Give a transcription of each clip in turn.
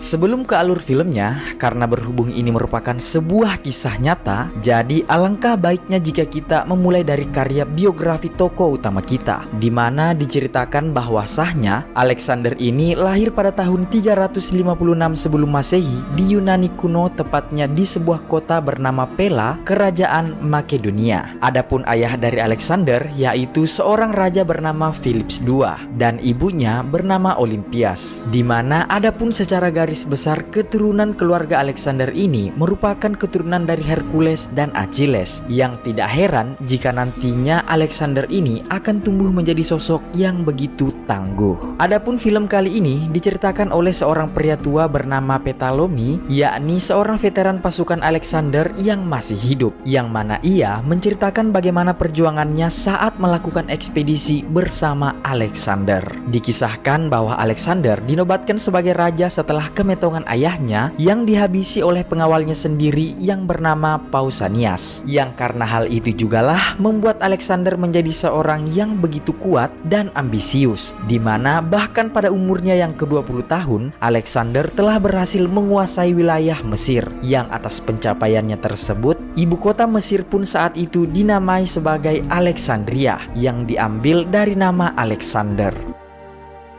Sebelum ke alur filmnya, karena berhubung ini merupakan sebuah kisah nyata, jadi alangkah baiknya jika kita memulai dari karya biografi tokoh utama kita, di mana diceritakan bahwa sahnya Alexander ini lahir pada tahun 356 sebelum Masehi di Yunani kuno, tepatnya di sebuah kota bernama Pella, Kerajaan Makedonia. Adapun ayah dari Alexander yaitu seorang raja bernama Philips II dan ibunya bernama Olympias, di mana adapun secara garis besar keturunan keluarga Alexander ini merupakan keturunan dari Hercules dan Achilles, yang tidak heran jika nantinya Alexander ini akan tumbuh menjadi sosok yang begitu tangguh. Adapun film kali ini diceritakan oleh seorang pria tua bernama Ptolemy, yakni seorang veteran pasukan Alexander yang masih hidup, yang mana ia menceritakan bagaimana perjuangannya saat melakukan ekspedisi bersama Alexander. Dikisahkan bahwa Alexander dinobatkan sebagai raja setelah kemetongan ayahnya yang dihabisi oleh pengawalnya sendiri yang bernama Pausanias, yang karena hal itu jugalah membuat Alexander menjadi seorang yang begitu kuat dan ambisius, di mana bahkan pada umurnya yang ke-20 tahun Alexander telah berhasil menguasai wilayah Mesir, yang atas pencapaiannya tersebut ibu kota Mesir pun saat itu dinamai sebagai Alexandria, yang diambil dari nama Alexander.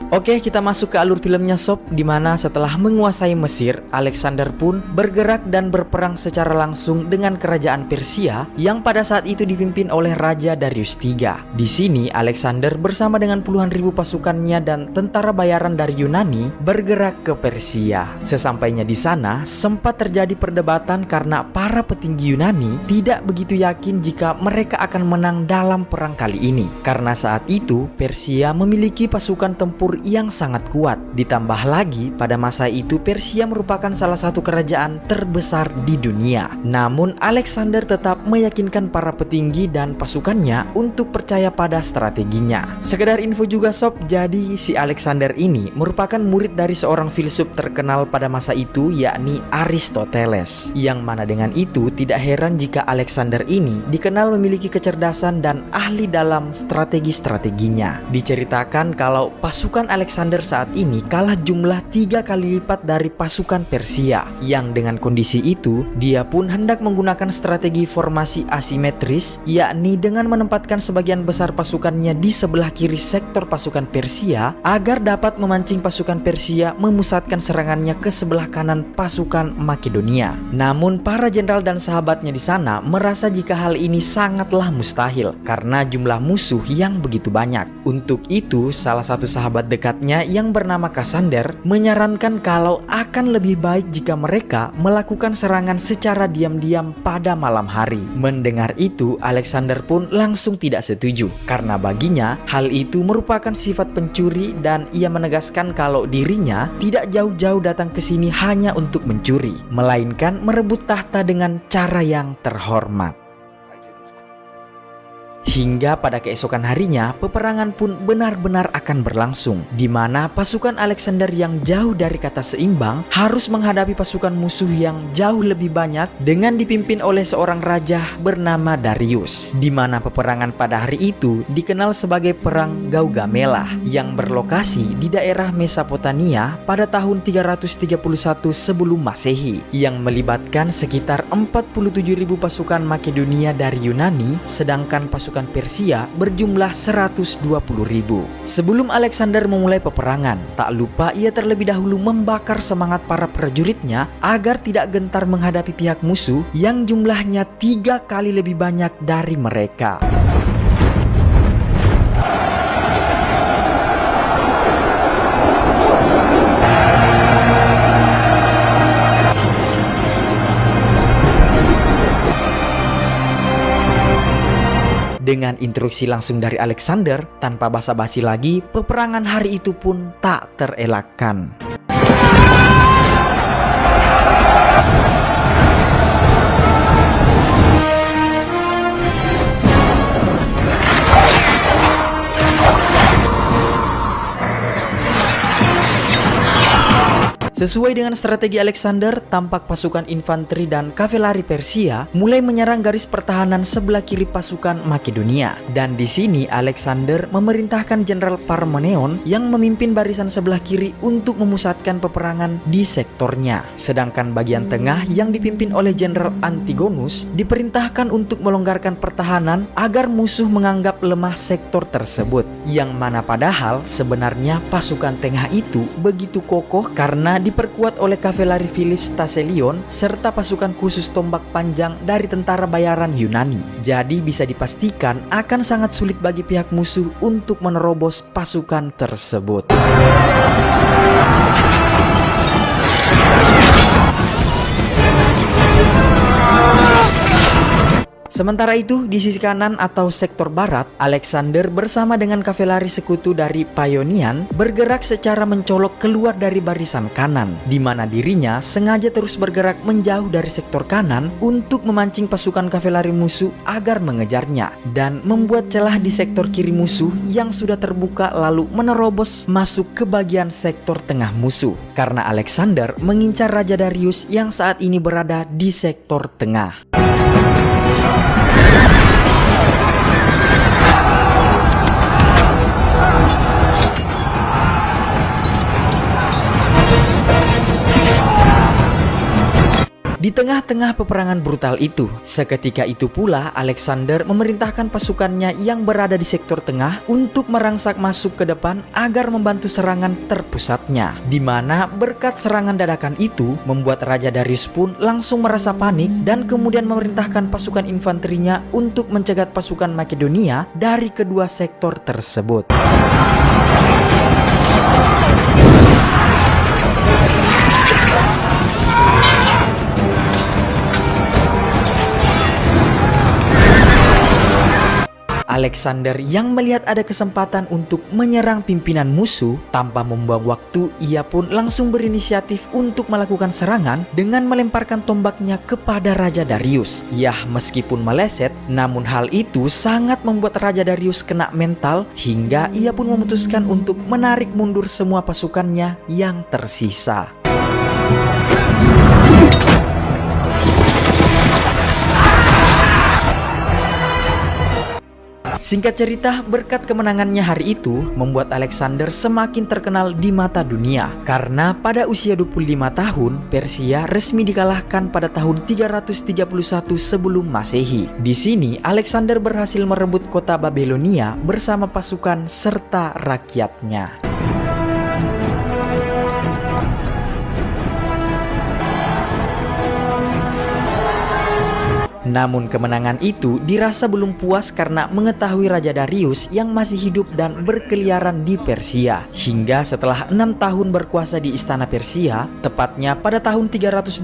Oke, kita masuk ke alur filmnya sob, dimana setelah menguasai Mesir, Alexander pun bergerak dan berperang secara langsung dengan kerajaan Persia yang pada saat itu dipimpin oleh Raja Darius III. Di sini Alexander bersama dengan puluhan ribu pasukannya dan tentara bayaran dari Yunani bergerak ke Persia. Sesampainya di sana, sempat terjadi perdebatan karena para petinggi Yunani tidak begitu yakin jika mereka akan menang dalam perang kali ini, karena saat itu Persia memiliki pasukan tempur yang sangat kuat. Ditambah lagi pada masa itu Persia merupakan salah satu kerajaan terbesar di dunia. Namun Alexander tetap meyakinkan para petinggi dan pasukannya untuk percaya pada strateginya. Sekedar info juga sob, jadi si Alexander ini merupakan murid dari seorang filsuf terkenal pada masa itu, yakni Aristoteles, yang mana dengan itu tidak heran jika Alexander ini dikenal memiliki kecerdasan dan ahli dalam strategi-strateginya. Diceritakan kalau pasukan Alexander saat ini kalah jumlah 3 kali lipat dari pasukan Persia, yang dengan kondisi itu dia pun hendak menggunakan strategi formasi asimetris, yakni dengan menempatkan sebagian besar pasukannya di sebelah kiri sektor pasukan Persia agar dapat memancing pasukan Persia memusatkan serangannya ke sebelah kanan pasukan Makedonia. Namun para jenderal dan sahabatnya di sana merasa jika hal ini sangatlah mustahil karena jumlah musuh yang begitu banyak. Untuk itu salah satu sahabat dekatnya yang bernama Cassander menyarankan kalau akan lebih baik jika mereka melakukan serangan secara diam-diam pada malam hari. Mendengar itu Alexander pun langsung tidak setuju, karena baginya hal itu merupakan sifat pencuri dan ia menegaskan kalau dirinya tidak jauh-jauh datang ke sini hanya untuk mencuri, melainkan merebut tahta dengan cara yang terhormat. Hingga pada keesokan harinya, peperangan pun benar-benar akan berlangsung, di mana pasukan Alexander yang jauh dari kata seimbang harus menghadapi pasukan musuh yang jauh lebih banyak dengan dipimpin oleh seorang raja bernama Darius, di mana peperangan pada hari itu dikenal sebagai Perang Gaugamela yang berlokasi di daerah Mesopotamia pada tahun 331 sebelum Masehi, yang melibatkan sekitar 47.000 pasukan Makedonia dari Yunani, sedangkan pasukan Persia berjumlah 120.000. Sebelum Alexander memulai peperangan, tak lupa ia terlebih dahulu membakar semangat para prajuritnya agar tidak gentar menghadapi pihak musuh yang jumlahnya 3 kali lebih banyak dari mereka. Dengan instruksi langsung dari Alexander, tanpa basa-basi lagi, peperangan hari itu pun tak terelakkan. Sesuai dengan strategi Alexander, tampak pasukan infanteri dan kavaleri Persia mulai menyerang garis pertahanan sebelah kiri pasukan Makedonia. Dan di sini Alexander memerintahkan Jenderal Parmeneon yang memimpin barisan sebelah kiri untuk memusatkan peperangan di sektornya. Sedangkan bagian tengah yang dipimpin oleh Jenderal Antigonus diperintahkan untuk melonggarkan pertahanan agar musuh menganggap lemah sektor tersebut. Yang mana padahal sebenarnya pasukan tengah itu begitu kokoh karena diperkuat oleh kavaleri Philips Thessalion serta pasukan khusus tombak panjang dari tentara bayaran Yunani. Jadi bisa dipastikan akan sangat sulit bagi pihak musuh untuk menerobos pasukan tersebut. Sementara itu, di sisi kanan atau sektor barat, Alexander bersama dengan kavaleri sekutu dari Paionian bergerak secara mencolok keluar dari barisan kanan, di mana dirinya sengaja terus bergerak menjauh dari sektor kanan untuk memancing pasukan kavaleri musuh agar mengejarnya dan membuat celah di sektor kiri musuh yang sudah terbuka lalu menerobos masuk ke bagian sektor tengah musuh. Karena Alexander mengincar Raja Darius yang saat ini berada di sektor tengah. Di tengah-tengah peperangan brutal itu, seketika itu pula Alexander memerintahkan pasukannya yang berada di sektor tengah untuk merangsak masuk ke depan agar membantu serangan terpusatnya. Di mana berkat serangan dadakan itu membuat Raja Darius pun langsung merasa panik dan kemudian memerintahkan pasukan infanterinya untuk mencegat pasukan Makedonia dari kedua sektor tersebut. Alexander yang melihat ada kesempatan untuk menyerang pimpinan musuh tanpa membuang waktu, ia pun langsung berinisiatif untuk melakukan serangan dengan melemparkan tombaknya kepada Raja Darius. Yah, meskipun meleset, namun hal itu sangat membuat Raja Darius kena mental hingga ia pun memutuskan untuk menarik mundur semua pasukannya yang tersisa. Singkat cerita, berkat kemenangannya hari itu membuat Alexander semakin terkenal di mata dunia. Karena pada usia 25 tahun, Persia resmi dikalahkan pada tahun 331 sebelum Masehi. Di sini, Alexander berhasil merebut kota Babilonia bersama pasukan serta rakyatnya. Namun kemenangan itu dirasa belum puas karena mengetahui Raja Darius yang masih hidup dan berkeliaran di Persia. Hingga setelah 6 tahun berkuasa di istana Persia, tepatnya pada tahun 327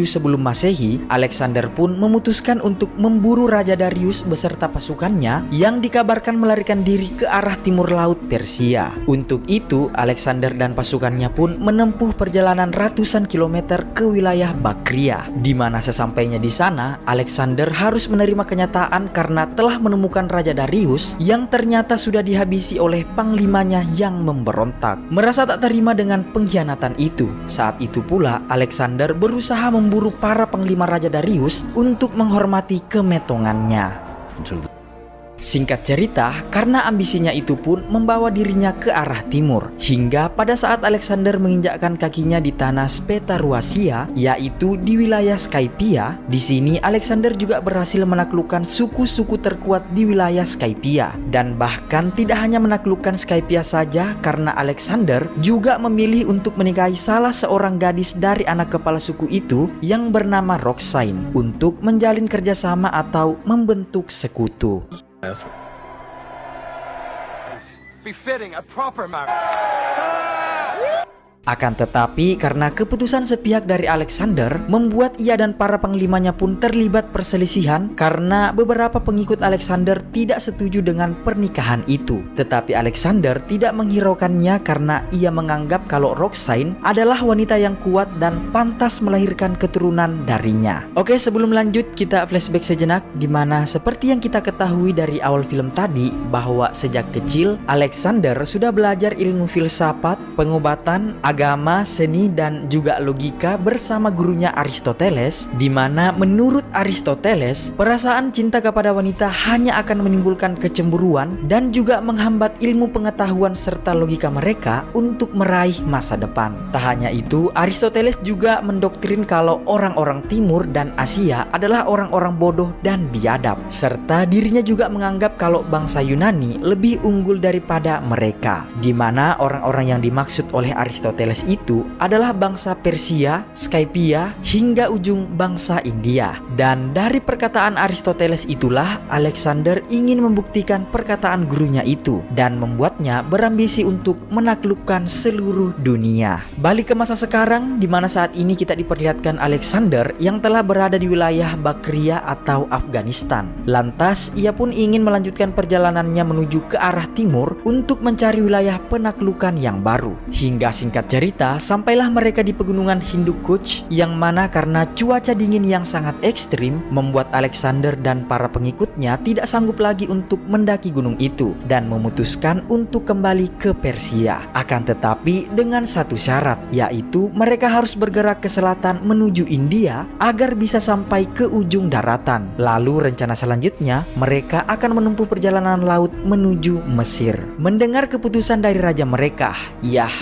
sebelum Masehi, Alexander pun memutuskan untuk memburu Raja Darius beserta pasukannya yang dikabarkan melarikan diri ke arah timur laut Persia. Untuk itu, Alexander dan pasukannya pun menempuh perjalanan ratusan kilometer ke wilayah Bakria, di mana sesampainya di sana, Alexander harus menerima kenyataan karena telah menemukan Raja Darius yang ternyata sudah dihabisi oleh panglimanya yang memberontak. Merasa tak terima dengan pengkhianatan itu, saat itu pula Alexander berusaha memburu para panglima Raja Darius untuk menghormati kemetongannya. Singkat cerita, karena ambisinya itu pun membawa dirinya ke arah timur. Hingga pada saat Alexander menginjakkan kakinya di tanah Spetaruasia, yaitu di wilayah Skypia, di sini Alexander juga berhasil menaklukkan suku-suku terkuat di wilayah Skypia. Dan bahkan tidak hanya menaklukkan Skypia saja, karena Alexander juga memilih untuk menikahi salah seorang gadis dari anak kepala suku itu yang bernama Roxane untuk menjalin kerjasama atau membentuk sekutu. Befitting a proper marriage. Akan tetapi karena keputusan sepihak dari Alexander membuat ia dan para panglimanya pun terlibat perselisihan karena beberapa pengikut Alexander tidak setuju dengan pernikahan itu. Tetapi Alexander tidak menghiraukannya karena ia menganggap kalau Roxane adalah wanita yang kuat dan pantas melahirkan keturunan darinya. Oke, sebelum lanjut kita flashback sejenak, dimana seperti yang kita ketahui dari awal film tadi bahwa sejak kecil Alexander sudah belajar ilmu filsafat, pengobatan, agama, seni, dan juga logika bersama gurunya Aristoteles, di mana menurut Aristoteles, perasaan cinta kepada wanita hanya akan menimbulkan kecemburuan dan juga menghambat ilmu pengetahuan serta logika mereka untuk meraih masa depan. Tak hanya itu, Aristoteles juga mendoktrin kalau orang-orang Timur dan Asia adalah orang-orang bodoh dan biadab, serta dirinya juga menganggap kalau bangsa Yunani lebih unggul daripada mereka, di mana orang-orang yang dimaksud oleh Aristoteles itu adalah bangsa Persia, Skypia, hingga ujung bangsa India. Dan dari perkataan Aristoteles itulah Alexander ingin membuktikan perkataan gurunya itu dan membuatnya berambisi untuk menaklukkan seluruh dunia. Balik ke masa sekarang, di mana saat ini kita diperlihatkan Alexander yang telah berada di wilayah Bakria atau Afghanistan. Lantas ia pun ingin melanjutkan perjalanannya menuju ke arah timur untuk mencari wilayah penaklukan yang baru. Hingga singkat cerita, sampailah mereka di pegunungan Hindu Kuch, yang mana karena cuaca dingin yang sangat ekstrim membuat Alexander dan para pengikutnya tidak sanggup lagi untuk mendaki gunung itu dan memutuskan untuk kembali ke Persia. Akan tetapi dengan satu syarat, yaitu mereka harus bergerak ke selatan menuju India agar bisa sampai ke ujung daratan. Lalu rencana selanjutnya mereka akan menempuh perjalanan laut menuju Mesir. Mendengar keputusan dari raja mereka,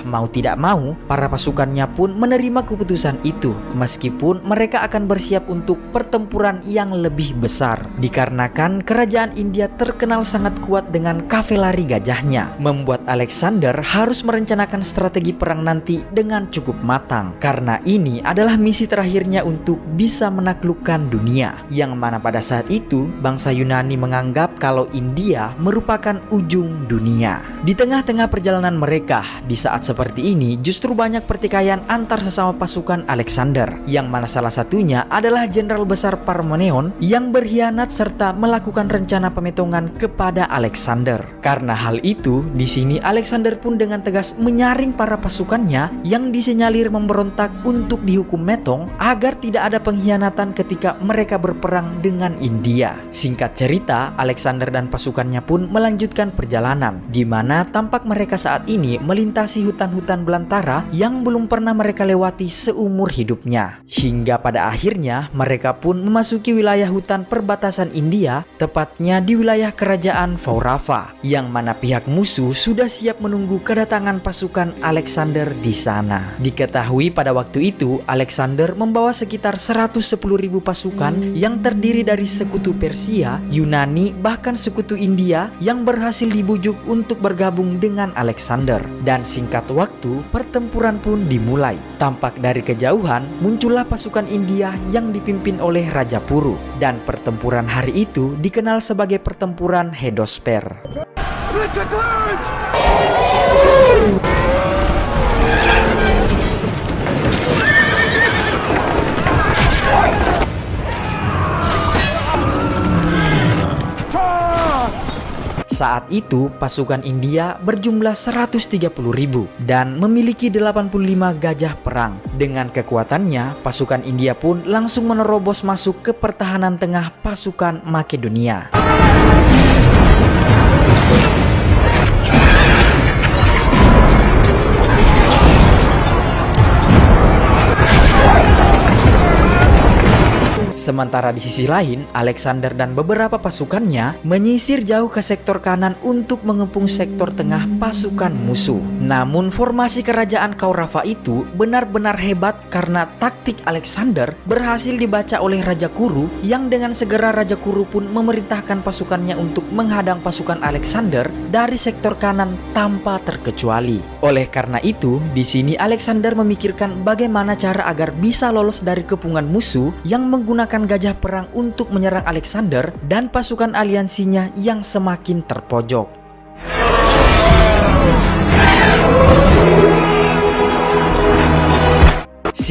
mau tidak mau para pasukannya pun menerima keputusan itu, meskipun mereka akan bersiap untuk pertempuran yang lebih besar. Dikarenakan kerajaan India terkenal sangat kuat dengan kavaleri gajahnya, membuat Alexander harus merencanakan strategi perang nanti dengan cukup matang, karena ini adalah misi terakhirnya untuk bisa menaklukkan dunia, yang mana pada saat itu bangsa Yunani menganggap kalau India merupakan ujung dunia. Di tengah-tengah perjalanan mereka, di saat seperti ini justru banyak pertikaian antar sesama pasukan Alexander, yang mana salah satunya adalah Jenderal Besar Parmeneon yang berkhianat serta melakukan rencana pemetongan kepada Alexander. Karena hal itu, di sini Alexander pun dengan tegas menyaring para pasukannya yang disinyalir memberontak untuk dihukum metong agar tidak ada pengkhianatan ketika mereka berperang dengan India. Singkat cerita, Alexander dan pasukannya pun melanjutkan perjalanan, di mana tampak mereka saat ini melintasi hutan-hutan belantara yang belum pernah mereka lewati seumur hidupnya. Hingga pada akhirnya mereka pun memasuki wilayah hutan perbatasan India, tepatnya di wilayah kerajaan Faurava, yang mana pihak musuh sudah siap menunggu kedatangan pasukan Alexander di sana. Diketahui pada waktu itu Alexander membawa sekitar 110.000 pasukan yang terdiri dari sekutu Persia, Yunani, bahkan sekutu India yang berhasil dibujuk untuk bergabung dengan Alexander. Dan singkat waktu, pertempuran pun dimulai. Tampak dari kejauhan muncullah pasukan India yang dipimpin oleh Raja Puru, dan pertempuran hari itu dikenal sebagai pertempuran Hedosper. Saat itu pasukan India berjumlah 130.000 dan memiliki 85 gajah perang. Dengan kekuatannya, pasukan India pun langsung menerobos masuk ke pertahanan tengah pasukan Makedonia. Sementara di sisi lain, Alexander dan beberapa pasukannya menyisir jauh ke sektor kanan untuk mengepung sektor tengah pasukan musuh. Namun formasi kerajaan Kaurava itu benar-benar hebat karena taktik Alexander berhasil dibaca oleh Raja Kuru, yang dengan segera Raja Kuru pun memerintahkan pasukannya untuk menghadang pasukan Alexander dari sektor kanan tanpa terkecuali. Oleh karena itu, di sini Alexander memikirkan bagaimana cara agar bisa lolos dari kepungan musuh yang menggunakan gajah perang untuk menyerang Alexander dan pasukan aliansinya yang semakin terpojok.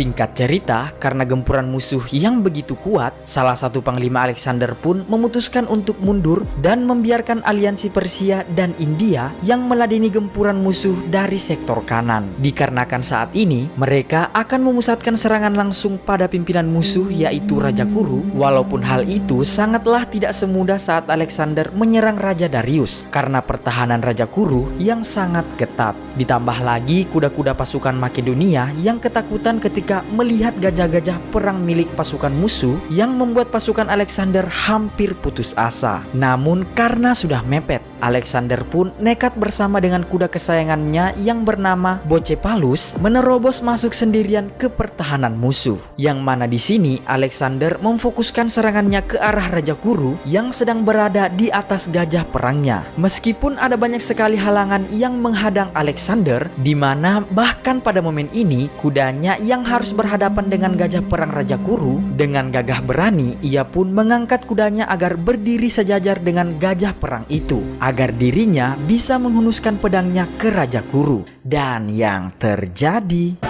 Singkat cerita, karena gempuran musuh yang begitu kuat, salah satu panglima Alexander pun memutuskan untuk mundur dan membiarkan aliansi Persia dan India yang meladeni gempuran musuh dari sektor kanan. Dikarenakan saat ini, mereka akan memusatkan serangan langsung pada pimpinan musuh yaitu Raja Kuru, walaupun hal itu sangatlah tidak semudah saat Alexander menyerang Raja Darius karena pertahanan Raja Kuru yang sangat ketat. Ditambah lagi kuda-kuda pasukan Makedonia yang ketakutan ketika melihat gajah-gajah perang milik pasukan musuh yang membuat pasukan Alexander hampir putus asa. Namun karena sudah mepet, Alexander pun nekat bersama dengan kuda kesayangannya yang bernama Bocephalus menerobos masuk sendirian ke pertahanan musuh. Yang mana di sini Alexander memfokuskan serangannya ke arah Raja Kuru yang sedang berada di atas gajah perangnya. Meskipun ada banyak sekali halangan yang menghadang Alexander, di mana bahkan pada momen ini kudanya yang harus berhadapan dengan gajah perang Raja Kuru, dengan gagah berani ia pun mengangkat kudanya agar berdiri sejajar dengan gajah perang itu, agar dirinya bisa menghunuskan pedangnya ke Raja Kuru. Dan yang terjadi,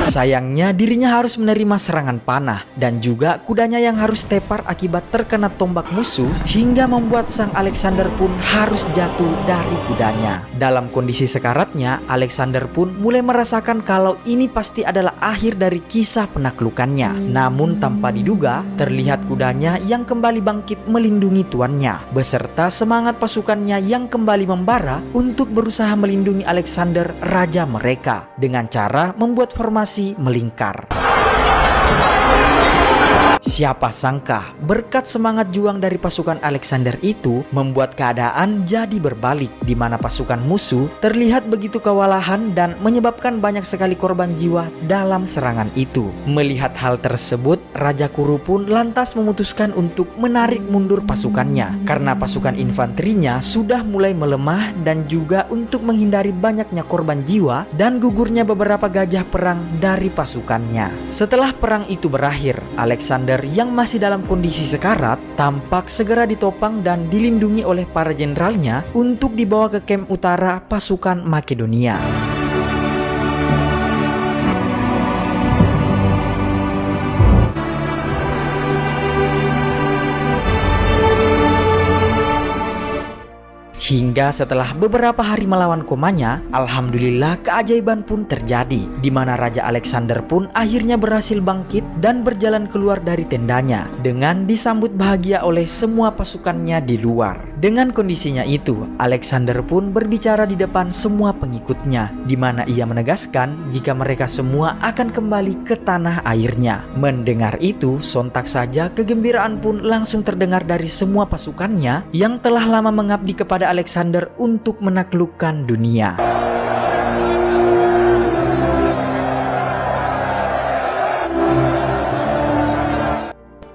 sayangnya dirinya harus menerima serangan panah dan juga kudanya yang harus tepar akibat terkena tombak musuh hingga membuat sang Alexander pun harus jatuh dari kudanya. Dalam kondisi sekaratnya, Alexander pun mulai merasakan kalau ini pasti adalah akhir dari kisah penaklukannya. Namun tanpa diduga, terlihat kudanya yang kembali bangkit melindungi tuannya beserta semangat pasukannya yang kembali membara untuk berusaha melindungi Alexander, raja mereka, dengan cara membuat formasi melingkar. Siapa sangka berkat semangat juang dari pasukan Alexander itu membuat keadaan jadi berbalik, di mana pasukan musuh terlihat begitu kewalahan dan menyebabkan banyak sekali korban jiwa dalam serangan itu. Melihat hal tersebut, Raja Kuru pun lantas memutuskan untuk menarik mundur pasukannya karena pasukan infanterinya sudah mulai melemah dan juga untuk menghindari banyaknya korban jiwa dan gugurnya beberapa gajah perang dari pasukannya. Setelah perang itu berakhir, Alexander yang masih dalam kondisi sekarat tampak segera ditopang dan dilindungi oleh para jenderalnya untuk dibawa ke kamp utara pasukan Makedonia. Hingga setelah beberapa hari melawan Komanya, alhamdulillah keajaiban pun terjadi, di mana Raja Alexander pun akhirnya berhasil bangkit dan berjalan keluar dari tendanya dengan disambut bahagia oleh semua pasukannya di luar. Dengan kondisinya itu, Alexander pun berbicara di depan semua pengikutnya, di mana ia menegaskan jika mereka semua akan kembali ke tanah airnya. Mendengar itu, sontak saja kegembiraan pun langsung terdengar dari semua pasukannya yang telah lama mengabdi kepada Alexander untuk menaklukkan dunia.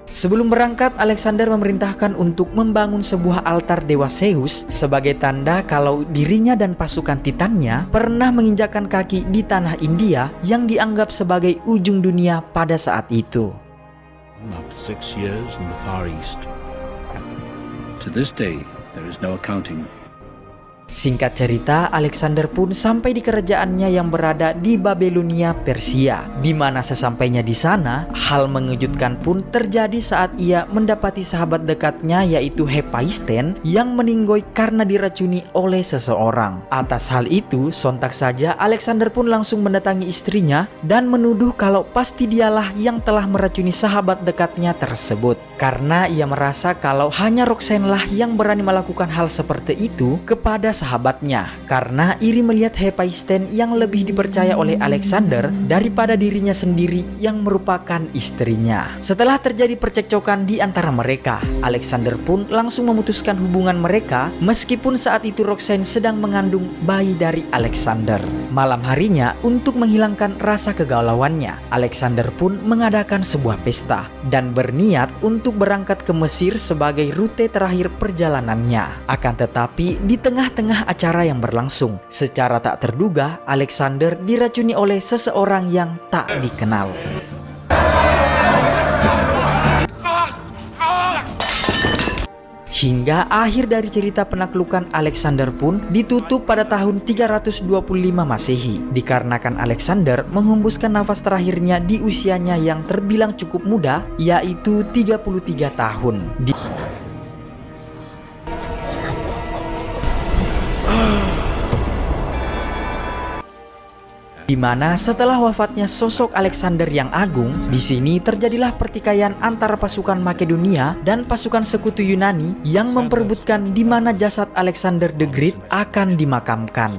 Sebelum berangkat, Alexander memerintahkan untuk membangun sebuah altar dewa Zeus sebagai tanda kalau dirinya dan pasukan Titannya pernah menginjakkan kaki di tanah India yang dianggap sebagai ujung dunia pada saat itu. After 6 years in the Far East, to this day there is no accounting. Singkat cerita, Alexander pun sampai di kerajaannya yang berada di Babelonia, Persia, di mana sesampainya di sana, hal mengejutkan pun terjadi saat ia mendapati sahabat dekatnya yaitu Hephaestion yang meninggoy karena diracuni oleh seseorang. Atas hal itu, sontak saja Alexander pun langsung mendatangi istrinya dan menuduh kalau pasti dialah yang telah meracuni sahabat dekatnya tersebut. Karena ia merasa kalau hanya Roxanne lah yang berani melakukan hal seperti itu kepada sahabatnya, karena iri melihat Hephaestion yang lebih dipercaya oleh Alexander daripada dirinya sendiri yang merupakan istrinya. Setelah terjadi percekcokan di antara mereka, Alexander pun langsung memutuskan hubungan mereka meskipun saat itu Roxanne sedang mengandung bayi dari Alexander. Malam harinya, untuk menghilangkan rasa kegalauannya, Alexander pun mengadakan sebuah pesta dan berniat untuk berangkat ke Mesir sebagai rute terakhir perjalanannya. Akan tetapi di tengah-tengah acara yang berlangsung, secara tak terduga Alexander diracuni oleh seseorang yang tak dikenal. Hingga akhir dari cerita penaklukan Alexander pun ditutup pada tahun 325 Masehi, dikarenakan Alexander menghembuskan nafas terakhirnya di usianya yang terbilang cukup muda, yaitu 33 tahun. Di mana setelah wafatnya sosok Alexander yang agung, di sini terjadilah pertikaian antara pasukan Makedonia dan pasukan sekutu Yunani yang memperebutkan di mana jasad Alexander the Great akan dimakamkan.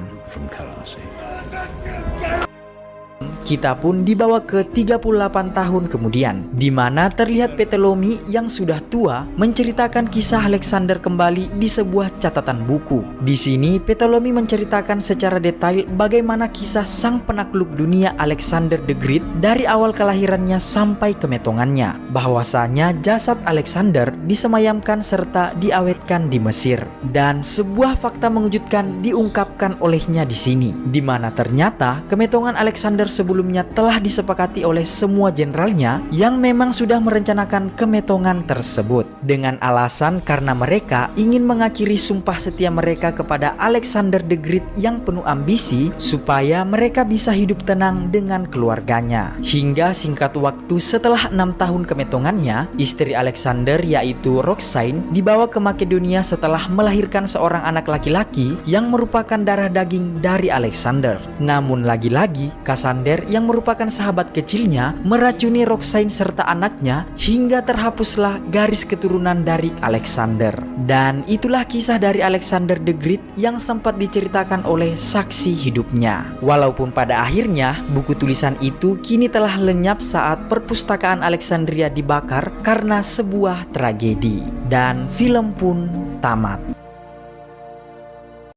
Kita pun dibawa ke 38 tahun kemudian, di mana terlihat Ptolemy yang sudah tua menceritakan kisah Alexander kembali di sebuah catatan buku. Di sini Ptolemy menceritakan secara detail bagaimana kisah sang penakluk dunia Alexander the Great dari awal kelahirannya sampai kemetongannya. Bahwasanya jasad Alexander disemayamkan serta diawetkan di Mesir. Dan sebuah fakta mengejutkan diungkapkan olehnya di sini, di mana ternyata kemetongan Alexander sebelumnya telah disepakati oleh semua jenderalnya yang memang sudah merencanakan kemetongan tersebut, dengan alasan karena mereka ingin mengakhiri sumpah setia mereka kepada Alexander the Great yang penuh ambisi supaya mereka bisa hidup tenang dengan keluarganya. Hingga singkat waktu setelah 6 tahun kemetongannya, istri Alexander yaitu Roxane dibawa ke Makedonia setelah melahirkan seorang anak laki-laki yang merupakan darah daging dari Alexander. Namun lagi-lagi Cassander yang merupakan sahabat kecilnya meracuni Roxane serta anaknya hingga terhapuslah garis keturunan dari Alexander. Dan itulah kisah dari Alexander the Great yang sempat diceritakan oleh saksi hidupnya. Walaupun pada akhirnya buku tulisan itu kini telah lenyap saat perpustakaan Alexandria dibakar karena sebuah tragedi. Dan film pun tamat.